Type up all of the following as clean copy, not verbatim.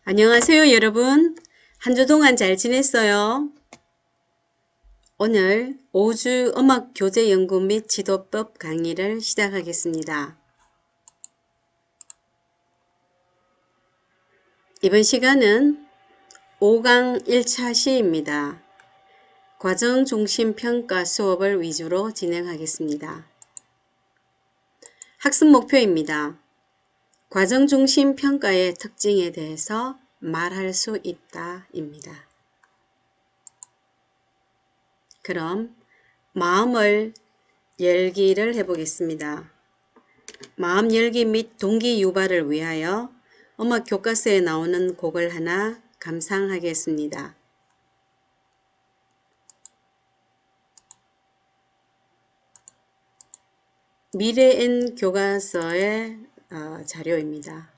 안녕하세요, 여러분. 한 주 동안 잘 지냈어요? 오늘 5주 음악 교재 연구 및 지도법 강의를 시작하겠습니다. 이번 시간은 5강 1차 시입니다. 과정 중심 평가 수업을 위주로 진행하겠습니다. 학습 목표입니다. 과정 중심 평가의 특징에 대해서 말할 수 있다 입니다. 그럼 마음을 열기를 해보겠습니다. 마음 열기 및 동기 유발을 위하여 음악 교과서에 나오는 곡을 하나 감상하겠습니다. 미래엔 교과서의 자료입니다.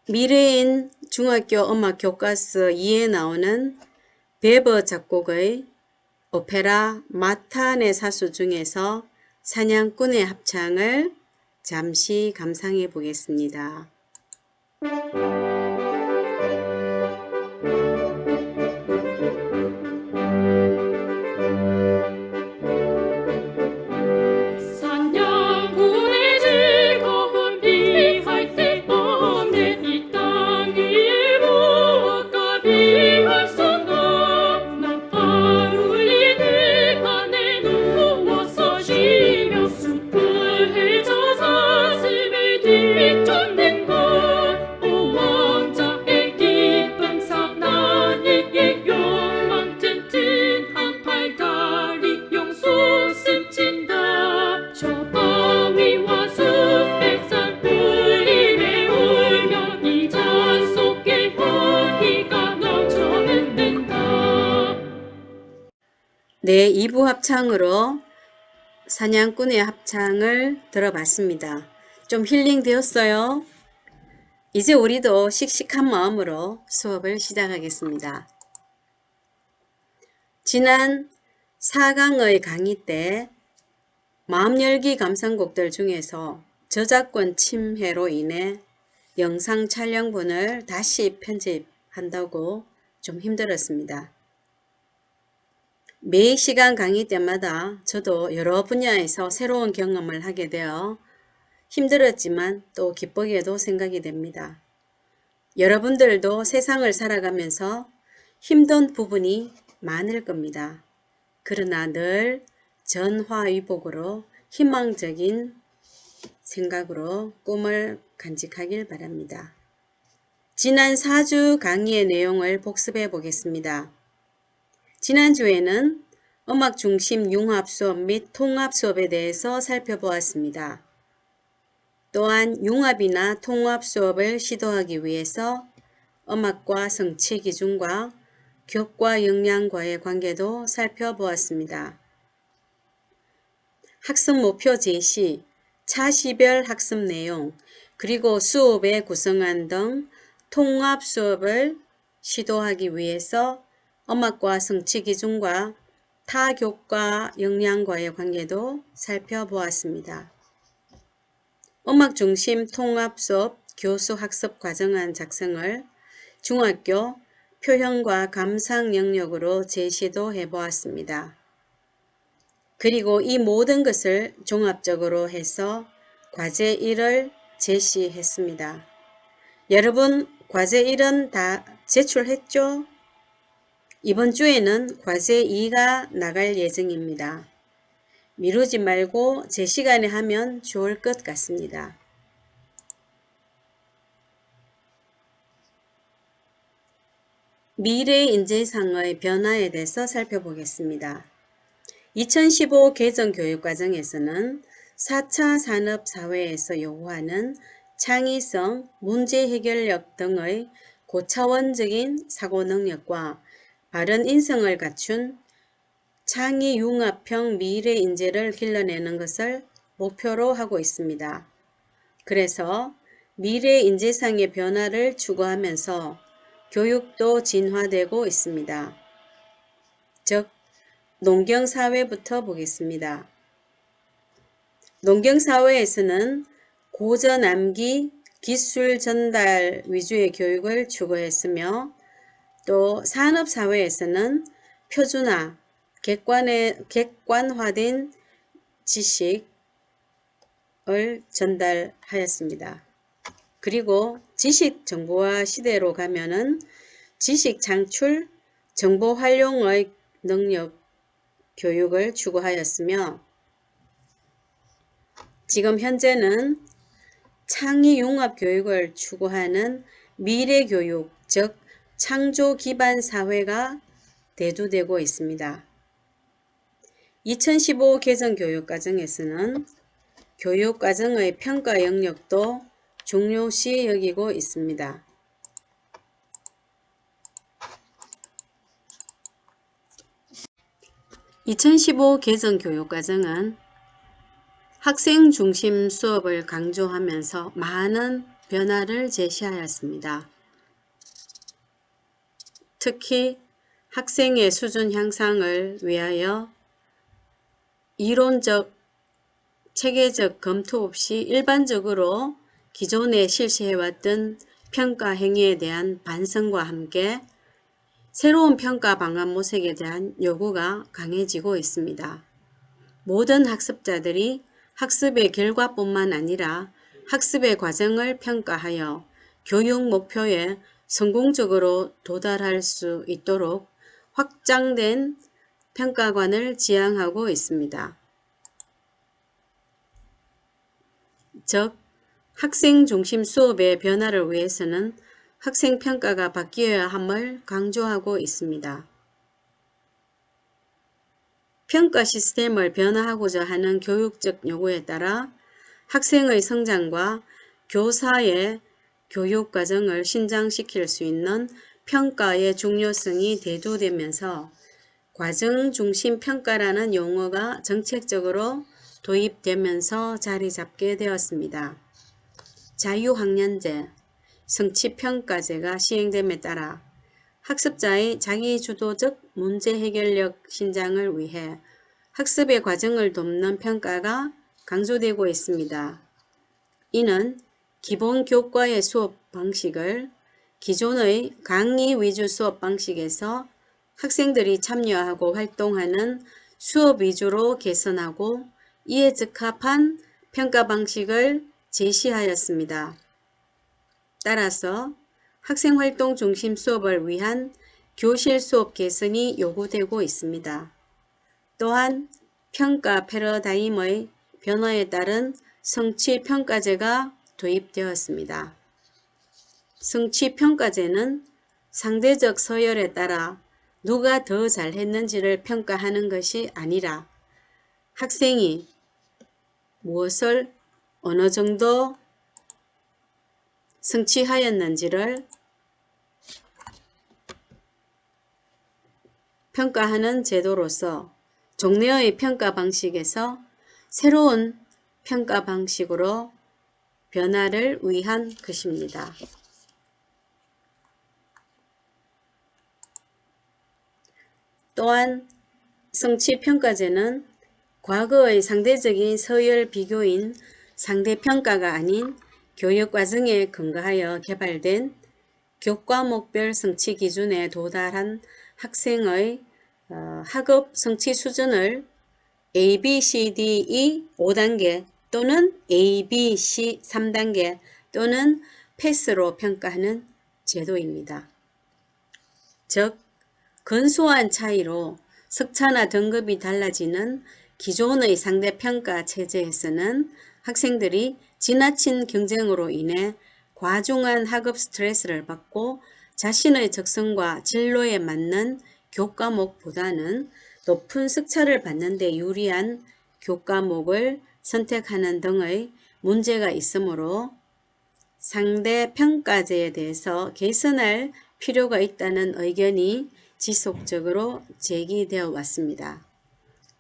미래엔 중학교 음악 교과서 2에 나오는 베버 작곡의 오페라 마탄의 사수 중에서 사냥꾼의 합창을 잠시 감상해 보겠습니다. 네, 2부 합창으로 사냥꾼의 합창을 들어봤습니다. 좀 힐링 되었어요? 이제 우리도 씩씩한 마음으로 수업을 시작하겠습니다. 지난 4강의 강의 때 마음열기 감상곡들 중에서 저작권 침해로 인해 영상 촬영본을 다시 편집한다고 좀 힘들었습니다. 매 시간 강의 때마다 저도 여러 분야에서 새로운 경험을 하게 되어 힘들었지만 또 기쁘게도 생각이 됩니다. 여러분들도 세상을 살아가면서 힘든 부분이 많을 겁니다. 그러나 늘 전화위복으로 희망적인 생각으로 꿈을 간직하길 바랍니다. 지난 4주 강의의 내용을 복습해 보겠습니다. 지난주에는 음악 중심 융합 수업 및 통합 수업에 대해서 살펴보았습니다. 또한 융합이나 통합 수업을 시도하기 위해서 음악과 성취 기준과 격과 역량과의 관계도 살펴보았습니다. 학습 목표 제시, 차시별 학습 내용, 그리고 수업의 구성안 등 통합 수업을 시도하기 위해서 음악과 성취 기준과 타교과 역량과의 관계도 살펴보았습니다. 음악 중심 통합 수업 교수 학습 과정안 작성을 중학교 표현과 감상 영역으로 제시도 해보았습니다. 그리고 이 모든 것을 종합적으로 해서 과제 1을 제시했습니다. 여러분 과제 1은 다 제출했죠? 이번 주에는 과제 2가 나갈 예정입니다. 미루지 말고 제 시간에 하면 좋을 것 같습니다. 미래인재상의 변화에 대해서 살펴보겠습니다. 2015 개정 교육과정에서는 4차 산업사회에서 요구하는 창의성, 문제해결력 등의 고차원적인 사고능력과 바른 인성을 갖춘 창의융합형 미래인재를 길러내는 것을 목표로 하고 있습니다. 그래서 미래인재상의 변화를 추구하면서 교육도 진화되고 있습니다. 즉, 농경사회부터 보겠습니다. 농경사회에서는 고전암기 기술 전달 위주의 교육을 추구했으며 또 산업사회에서는 표준화, 객관화된 지식을 전달하였습니다. 그리고 지식 정보화 시대로 가면은 지식 창출, 정보 활용의 능력 교육을 추구하였으며 지금 현재는 창의 융합 교육을 추구하는 미래 교육, 즉 창조 기반 사회가 대두되고 있습니다. 2015 개정 교육과정에서는 교육과정의 평가 영역도 중요시 여기고 있습니다. (2015) 개정 교육과정은 학생 중심 수업을 강조하면서 많은 변화를 제시하였습니다. 특히 학생의 수준 향상을 위하여 이론적, 체계적 검토 없이 일반적으로 기존에 실시해왔던 평가 행위에 대한 반성과 함께 새로운 평가 방안 모색에 대한 요구가 강해지고 있습니다. 모든 학습자들이 학습의 결과뿐만 아니라 학습의 과정을 평가하여 교육 목표에 성공적으로 도달할 수 있도록 확장된 평가관을 지향하고 있습니다. 즉, 학생 중심 수업의 변화를 위해서는 학생 평가가 바뀌어야 함을 강조하고 있습니다. 평가 시스템을 변화하고자 하는 교육적 요구에 따라 학생의 성장과 교사의 교육 과정을 신장시킬 수 있는 평가의 중요성이 대두되면서 과정 중심 평가라는 용어가 정책적으로 도입되면서 자리 잡게 되었습니다. 자유학년제, 성취평가제가 시행됨에 따라 학습자의 자기주도적 문제 해결력 신장을 위해 학습의 과정을 돕는 평가가 강조되고 있습니다. 이는 기본 교과의 수업 방식을 기존의 강의 위주 수업 방식에서 학생들이 참여하고 활동하는 수업 위주로 개선하고 이에 적합한 평가 방식을 제시하였습니다. 따라서 학생활동 중심 수업을 위한 교실 수업 개선이 요구되고 있습니다. 또한 평가 패러다임의 변화에 따른 성취평가제가 도입되었습니다. 성취평가제는 상대적 서열에 따라 누가 더 잘했는지를 평가하는 것이 아니라 학생이 무엇을 어느 정도 성취하였는지를 평가하는 제도로서 종래의 평가 방식에서 새로운 평가 방식으로 변화를 위한 것입니다. 또한 성취평가제는 과거의 상대적인 서열 비교인 상대평가가 아닌 교육과정에 근거하여 개발된 교과목별 성취 기준에 도달한 학생의 학업 성취 수준을 A, B, C, D, E 5단계 또는 A, B, C 3단계 또는 패스로 평가하는 제도입니다. 즉, 근소한 차이로 석차나 등급이 달라지는 기존의 상대평가 체제에서는 학생들이 지나친 경쟁으로 인해 과중한 학업 스트레스를 받고 자신의 적성과 진로에 맞는 교과목보다는 높은 석차를 받는 데 유리한 교과목을 선택하는 등의 문제가 있으므로 상대평가제에 대해서 개선할 필요가 있다는 의견이 지속적으로 제기되어 왔습니다.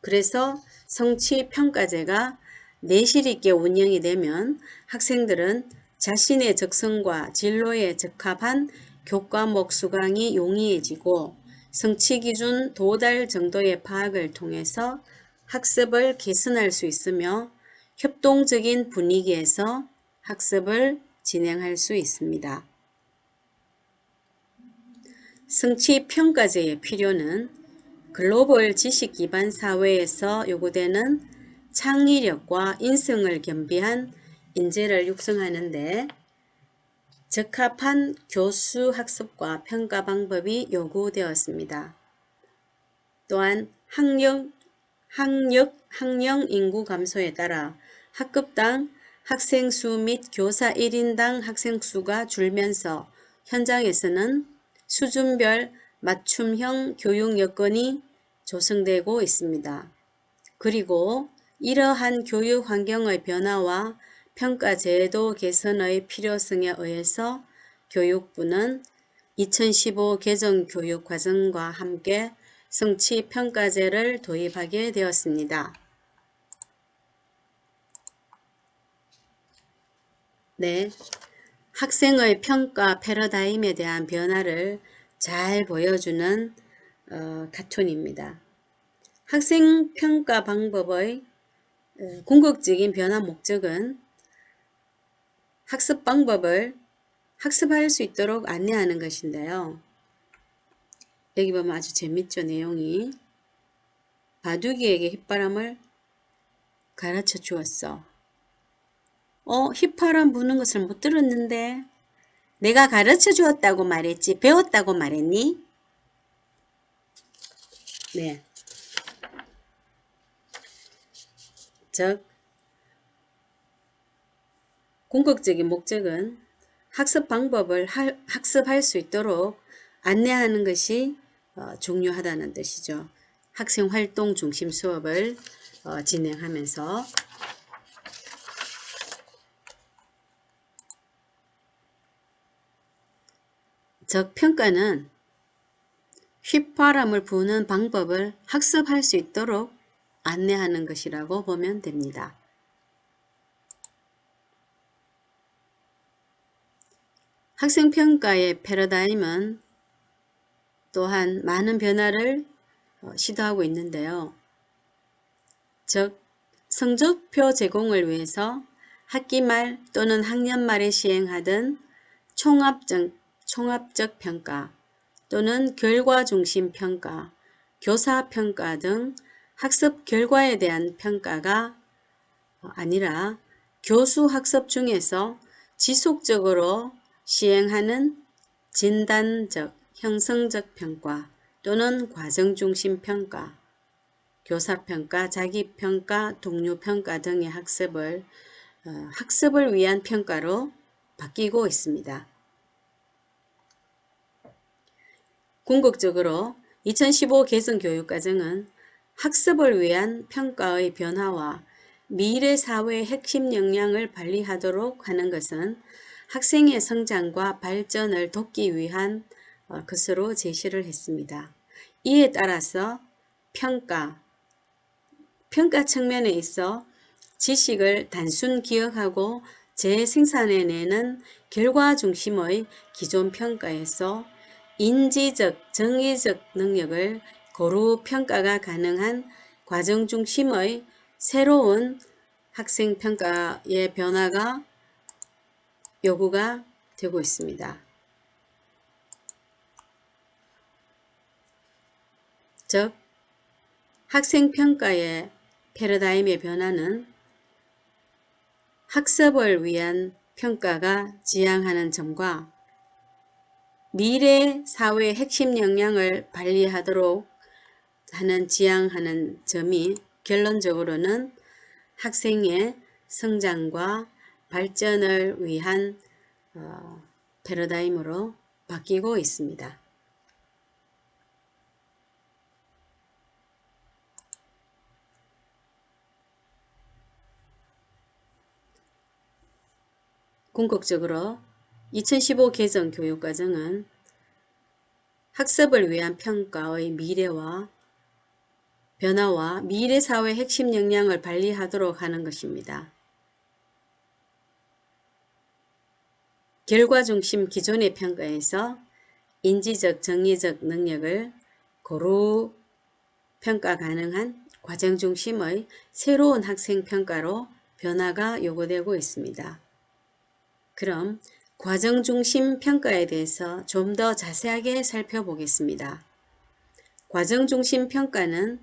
그래서 성취평가제가 내실 있게 운영이 되면 학생들은 자신의 적성과 진로에 적합한 교과목 수강이 용이해지고 성취 기준 도달 정도의 파악을 통해서 학습을 개선할 수 있으며 협동적인 분위기에서 학습을 진행할 수 있습니다. 성취 평가제의 필요는 글로벌 지식 기반 사회에서 요구되는 창의력과 인성을 겸비한 인재를 육성하는 데 적합한 교수 학습과 평가 방법이 요구되었습니다. 또한 학령 인구 감소에 따라 학급당 학생 수 및 교사 1인당 학생 수가 줄면서 현장에서는 수준별 맞춤형 교육 여건이 조성되고 있습니다. 그리고 이러한 교육 환경의 변화와 평가 제도 개선의 필요성에 의해서 교육부는 2015 개정 교육과정과 함께 성취 평가제를 도입하게 되었습니다. 네, 학생의 평가 패러다임에 대한 변화를 잘 보여주는 카툰입니다. 학생 평가 방법의 궁극적인 변화 목적은 학습 방법을 학습할 수 있도록 안내하는 것인데요. 여기 보면 아주 재밌죠, 내용이. 바둑이에게 휘파람을 가르쳐 주었어. 휘파람 부는 것을 못 들었는데 내가 가르쳐 주었다고 말했지 배웠다고 말했니? 네. 즉 궁극적인 목적은 학습 방법을 학습할 수 있도록 안내하는 것이 중요하다는 뜻이죠. 학생활동 중심 수업을 진행하면서 즉 평가는 휘파람을 부는 방법을 학습할 수 있도록 안내하는 것이라고 보면 됩니다. 학생평가의 패러다임은 또한 많은 변화를 시도하고 있는데요. 즉 성적표 제공을 위해서 학기 말 또는 학년 말에 시행하던 총합적 평가 또는 결과 중심 평가, 교사 평가 등 학습 결과에 대한 평가가 아니라 교수 학습 중에서 지속적으로 시행하는 진단적, 형성적 평가 또는 과정 중심 평가, 교사평가, 자기평가, 동료평가 등의 학습을 위한 평가로 바뀌고 있습니다. 궁극적으로 2015 개정 교육과정은 학습을 위한 평가의 변화와 미래 사회의 핵심 역량을 발휘하도록 하는 것은 학생의 성장과 발전을 돕기 위한 것으로 제시를 했습니다. 이에 따라서 평가 측면에 있어 지식을 단순 기억하고 재생산해내는 결과 중심의 기존 평가에서 인지적, 정의적 능력을 고루 평가가 가능한 과정 중심의 새로운 학생 평가의 변화가 요구가 되고 있습니다. 즉, 학생 평가의 패러다임의 변화는 학습을 위한 평가가 지향하는 점과 미래 사회의 핵심 역량을 발휘하도록 지향하는 점이 결론적으로는 학생의 성장과 발전을 위한 패러다임으로 바뀌고 있습니다. 궁극적으로 2015 개정 교육과정은 학습을 위한 평가의 변화와 미래 사회 핵심 역량을 발휘하도록 하는 것입니다. 결과 중심 기존의 평가에서 인지적, 정의적 능력을 고루 평가 가능한 과정 중심의 새로운 학생 평가로 변화가 요구되고 있습니다. 그럼 과정 중심 평가에 대해서 좀 더 자세하게 살펴보겠습니다. 과정 중심 평가는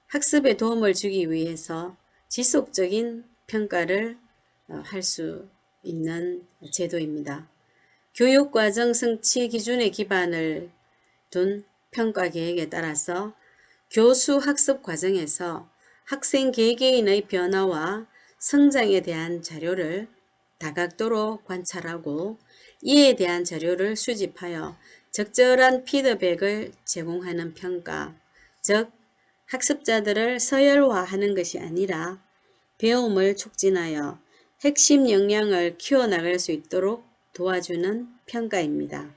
학습에 도움을 주기 위해서 지속적인 평가를 할 수 있는 제도입니다. 교육과정 성취 기준에 기반을 둔 평가 계획에 따라서 교수 학습 과정에서 학생 개개인의 변화와 성장에 대한 자료를 다각도로 관찰하고 이에 대한 자료를 수집하여 적절한 피드백을 제공하는 평가, 즉 학습자들을 서열화하는 것이 아니라 배움을 촉진하여 핵심 역량을 키워나갈 수 있도록 도와주는 평가입니다.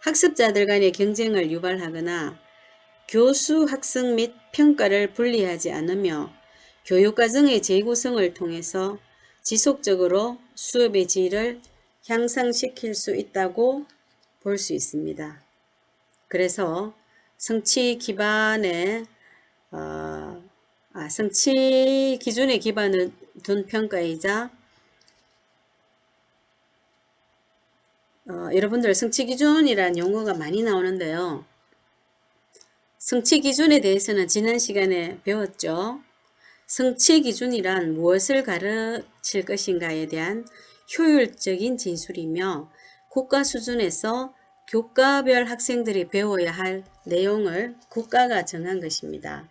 학습자들 간의 경쟁을 유발하거나 교수 학습 및 평가를 분리하지 않으며 교육과정의 재구성을 통해서 지속적으로 수업의 질을 향상시킬 수 있다고 볼 수 있습니다. 그래서 성취 기준에 기반을 둔 평가이자 여러분들 성취 기준이라는 용어가 많이 나오는데요. 성취 기준에 대해서는 지난 시간에 배웠죠. 성취 기준이란 무엇을 가르칠 것인가에 대한 효율적인 진술이며 국가 수준에서 교과별 학생들이 배워야 할 내용을 국가가 정한 것입니다.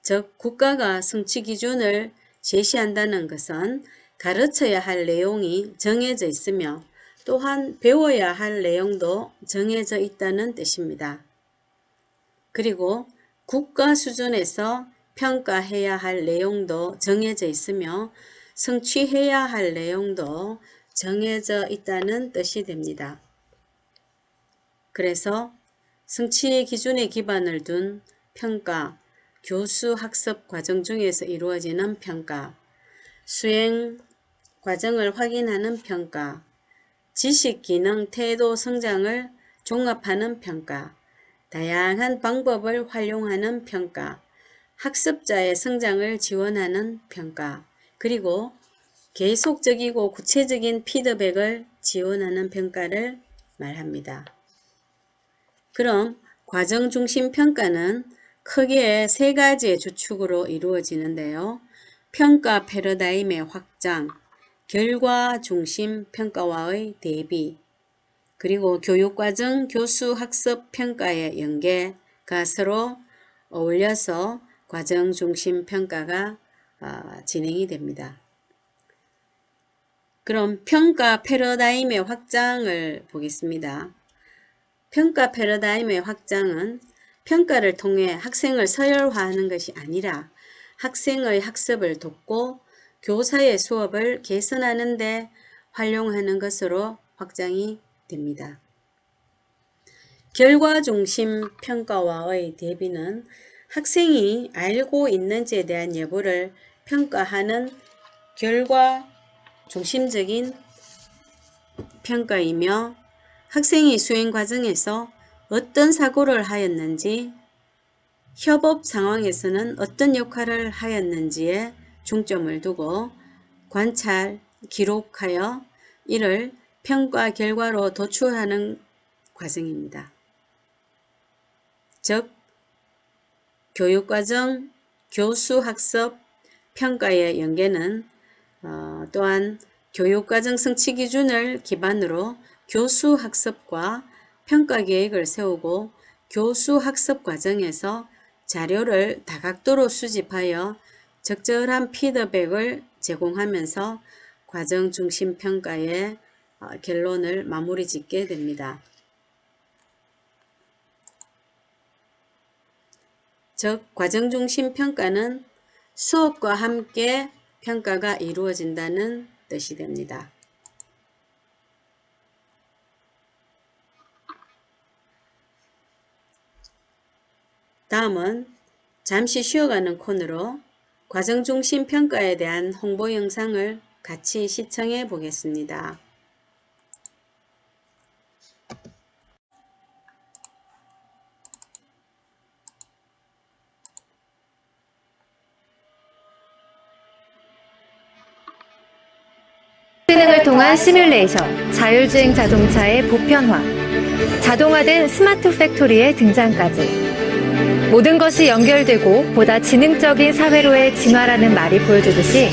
즉 국가가 성취 기준을 제시한다는 것은 가르쳐야 할 내용이 정해져 있으며 또한 배워야 할 내용도 정해져 있다는 뜻입니다. 그리고 국가 수준에서 평가해야 할 내용도 정해져 있으며 성취해야 할 내용도 정해져 있다는 뜻이 됩니다. 그래서 성취 기준에 기반을 둔 평가, 교수 학습 과정 중에서 이루어지는 평가, 수행 과정을 확인하는 평가, 지식, 기능, 태도, 성장을 종합하는 평가, 다양한 방법을 활용하는 평가, 학습자의 성장을 지원하는 평가, 그리고 계속적이고 구체적인 피드백을 지원하는 평가를 말합니다. 그럼 과정 중심 평가는 크게 세 가지의 주축으로 이루어지는데요. 평가 패러다임의 확장, 결과 중심 평가와의 대비, 그리고 교육과정 교수 학습 평가의 연계가 서로 어울려서 과정 중심 평가가 진행이 됩니다. 그럼 평가 패러다임의 확장을 보겠습니다. 평가 패러다임의 확장은 평가를 통해 학생을 서열화하는 것이 아니라 학생의 학습을 돕고 교사의 수업을 개선하는 데 활용하는 것으로 확장이 됩니다. 결과 중심 평가와의 대비는 학생이 알고 있는지에 대한 여부를 평가하는 결과 중심적인 평가이며 학생이 수행 과정에서 어떤 사고를 하였는지, 협업 상황에서는 어떤 역할을 하였는지에 중점을 두고 관찰, 기록하여 이를 평가 결과로 도출하는 과정입니다. 즉, 교육과정, 교수학습, 평가의 연계는 또한 교육과정 성취 기준을 기반으로 교수학습과 평가계획을 세우고 교수학습 과정에서 자료를 다각도로 수집하여 적절한 피드백을 제공하면서 과정 중심 평가의 결론을 마무리 짓게 됩니다. 즉, 과정 중심 평가는 수업과 함께 평가가 이루어진다는 뜻이 됩니다. 다음은 잠시 쉬어가는 코너로 과정 중심 평가에 대한 홍보 영상을 같이 시청해 보겠습니다. 인공지능을 통한 시뮬레이션, 자율주행 자동차의 보편화, 자동화된 스마트 팩토리의 등장까지 모든 것이 연결되고 보다 지능적인 사회로의 진화라는 말이 보여주듯이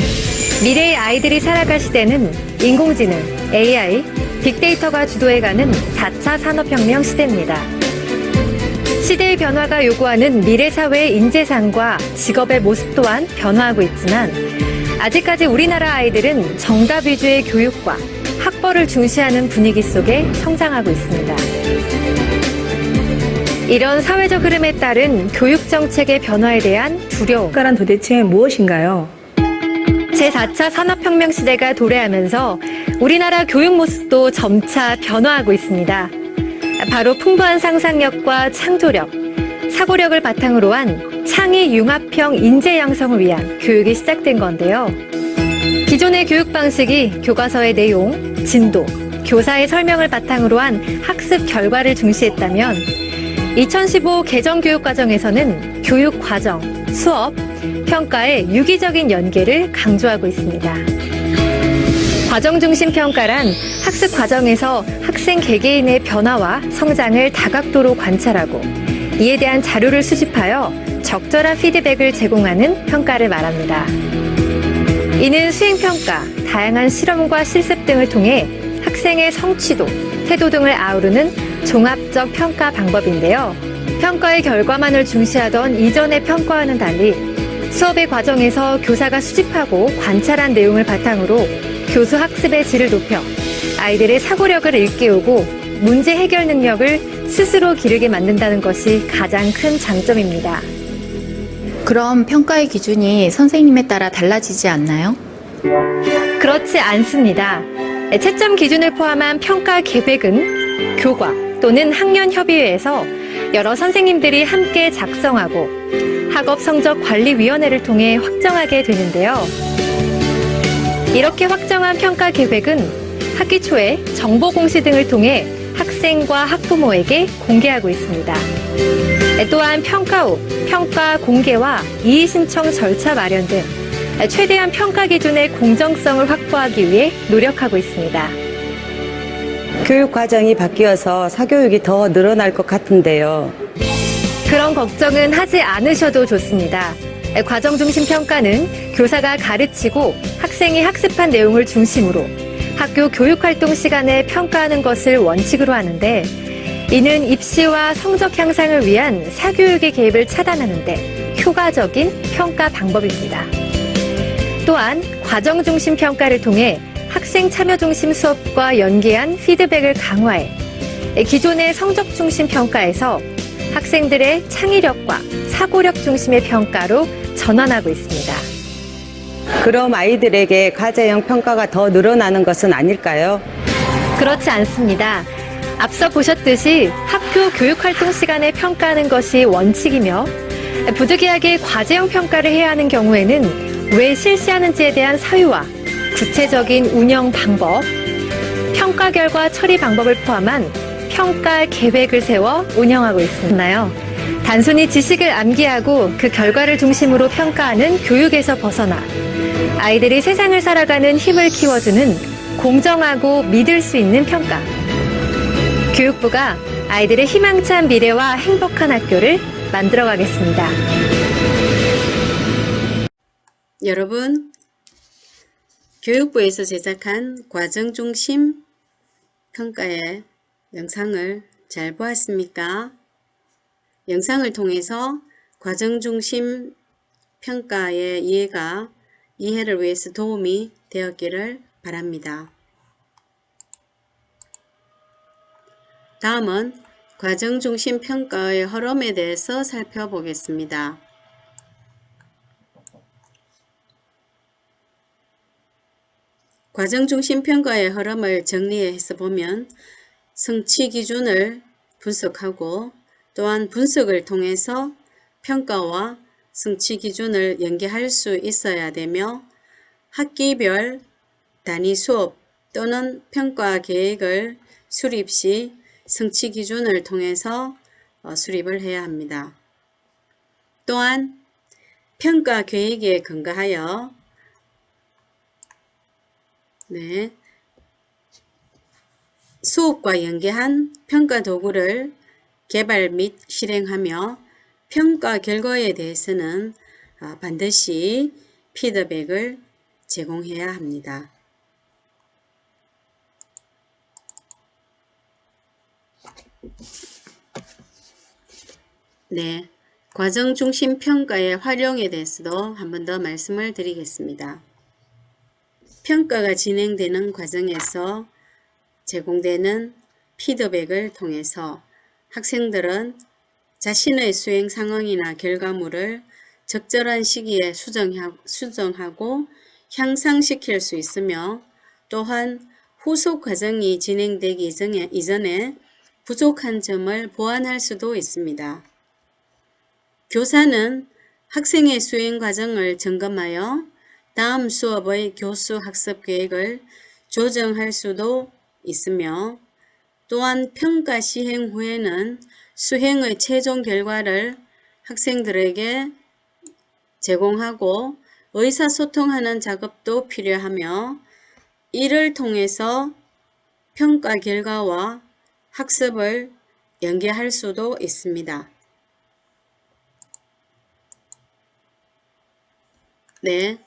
미래의 아이들이 살아갈 시대는 인공지능, AI, 빅데이터가 주도해가는 4차 산업혁명 시대입니다. 시대의 변화가 요구하는 미래 사회의 인재상과 직업의 모습 또한 변화하고 있지만 아직까지 우리나라 아이들은 정답 위주의 교육과 학벌을 중시하는 분위기 속에 성장하고 있습니다. 이런 사회적 흐름에 따른 교육 정책의 변화에 대한 두려움. 평가란 도대체 무엇인가요? 제4차 산업혁명 시대가 도래하면서 우리나라 교육 모습도 점차 변화하고 있습니다. 바로 풍부한 상상력과 창조력, 사고력을 바탕으로 한 창의 융합형 인재 양성을 위한 교육이 시작된 건데요. 기존의 교육 방식이 교과서의 내용, 진도, 교사의 설명을 바탕으로 한 학습 결과를 중시했다면 2015 개정교육과정에서는 교육 과정, 수업, 평가의 유기적인 연계를 강조하고 있습니다. 과정 중심 평가란 학습 과정에서 학생 개개인의 변화와 성장을 다각도로 관찰하고 이에 대한 자료를 수집하여 적절한 피드백을 제공하는 평가를 말합니다. 이는 수행평가, 다양한 실험과 실습 등을 통해 학생의 성취도, 태도 등을 아우르는 종합적 평가 방법인데요. 평가의 결과만을 중시하던 이전의 평가와는 달리 수업의 과정에서 교사가 수집하고 관찰한 내용을 바탕으로 교수 학습의 질을 높여 아이들의 사고력을 일깨우고 문제 해결 능력을 스스로 기르게 만든다는 것이 가장 큰 장점입니다. 그럼 평가의 기준이 선생님에 따라 달라지지 않나요? 그렇지 않습니다. 채점 기준을 포함한 평가 계획은 교과 또는 학년협의회에서 여러 선생님들이 함께 작성하고 학업성적관리위원회를 통해 확정하게 되는데요. 이렇게 확정한 평가 계획은 학기 초에 정보 공시 등을 통해 학생과 학부모에게 공개하고 있습니다. 또한 평가 후 평가 공개와 이의 신청 절차 마련 등 최대한 평가 기준의 공정성을 확보하기 위해 노력하고 있습니다. 교육 과정이 바뀌어서 사교육이 더 늘어날 것 같은데요. 그런 걱정은 하지 않으셔도 좋습니다. 과정 중심 평가는 교사가 가르치고 학생이 학습한 내용을 중심으로 학교 교육활동 시간에 평가하는 것을 원칙으로 하는데 이는 입시와 성적 향상을 위한 사교육의 개입을 차단하는 데 효과적인 평가 방법입니다. 또한 과정 중심 평가를 통해 학생 참여 중심 수업과 연계한 피드백을 강화해 기존의 성적 중심 평가에서 학생들의 창의력과 사고력 중심의 평가로 전환하고 있습니다. 그럼 아이들에게 과제형 평가가 더 늘어나는 것은 아닐까요? 그렇지 않습니다. 앞서 보셨듯이 학교 교육활동 시간에 평가하는 것이 원칙이며 부득이하게 과제형 평가를 해야 하는 경우에는 왜 실시하는지에 대한 사유와 구체적인 운영 방법, 평가 결과 처리 방법을 포함한 평가 계획을 세워 운영하고 있나요? 단순히 지식을 암기하고 그 결과를 중심으로 평가하는 교육에서 벗어나 아이들이 세상을 살아가는 힘을 키워주는 공정하고 믿을 수 있는 평가. 교육부가 아이들의 희망찬 미래와 행복한 학교를 만들어가겠습니다. 여러분, 교육부에서 제작한 과정중심 평가의 영상을 잘 보았습니까? 영상을 통해서 과정중심 평가의 이해를 위해서 도움이 되었기를 바랍니다. 다음은 과정중심 평가의 흐름에 대해서 살펴보겠습니다. 과정중심 평가의 흐름을 정리해서 보면 성취 기준을 분석하고 또한 분석을 통해서 평가와 성취 기준을 연계할 수 있어야 되며 학기별 단위 수업 또는 평가 계획을 수립 시 성취 기준을 통해서 수립을 해야 합니다. 또한 평가 계획에 근거하여 수업과 연계한 평가 도구를 개발 및 실행하며 평가 결과에 대해서는 반드시 피드백을 제공해야 합니다. 네, 과정 중심 평가의 활용에 대해서도 한 번 더 말씀을 드리겠습니다. 평가가 진행되는 과정에서 제공되는 피드백을 통해서 학생들은 자신의 수행 상황이나 결과물을 적절한 시기에 수정하고 향상시킬 수 있으며, 또한 후속 과정이 진행되기 이전에 부족한 점을 보완할 수도 있습니다. 교사는 학생의 수행 과정을 점검하여 다음 수업의 교수 학습 계획을 조정할 수도 있으며, 또한 평가 시행 후에는 수행의 최종 결과를 학생들에게 제공하고 의사소통하는 작업도 필요하며, 이를 통해서 평가 결과와 학습을 연계할 수도 있습니다. 네,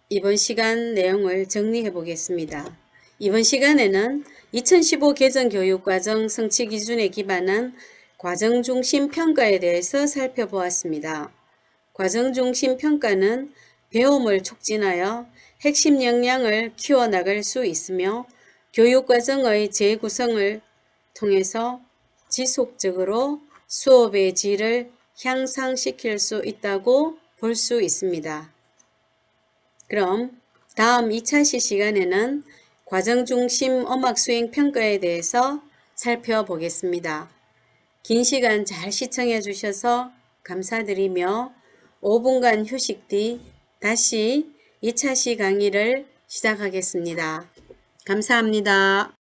이번 시간 내용을 정리해 보겠습니다. 이번 시간에는 2015 개정교육과정 성취 기준에 기반한 과정중심 평가에 대해서 살펴보았습니다. 과정중심 평가는 배움을 촉진하여 핵심 역량을 키워나갈 수 있으며, 교육과정의 재구성을 통해서 지속적으로 수업의 질을 향상시킬 수 있다고 볼 수 있습니다. 그럼 다음 2차시 시간에는 과정중심 음악수행 평가에 대해서 살펴보겠습니다. 긴 시간 잘 시청해 주셔서 감사드리며 5분간 휴식 뒤 다시 2차시 강의를 시작하겠습니다. 감사합니다.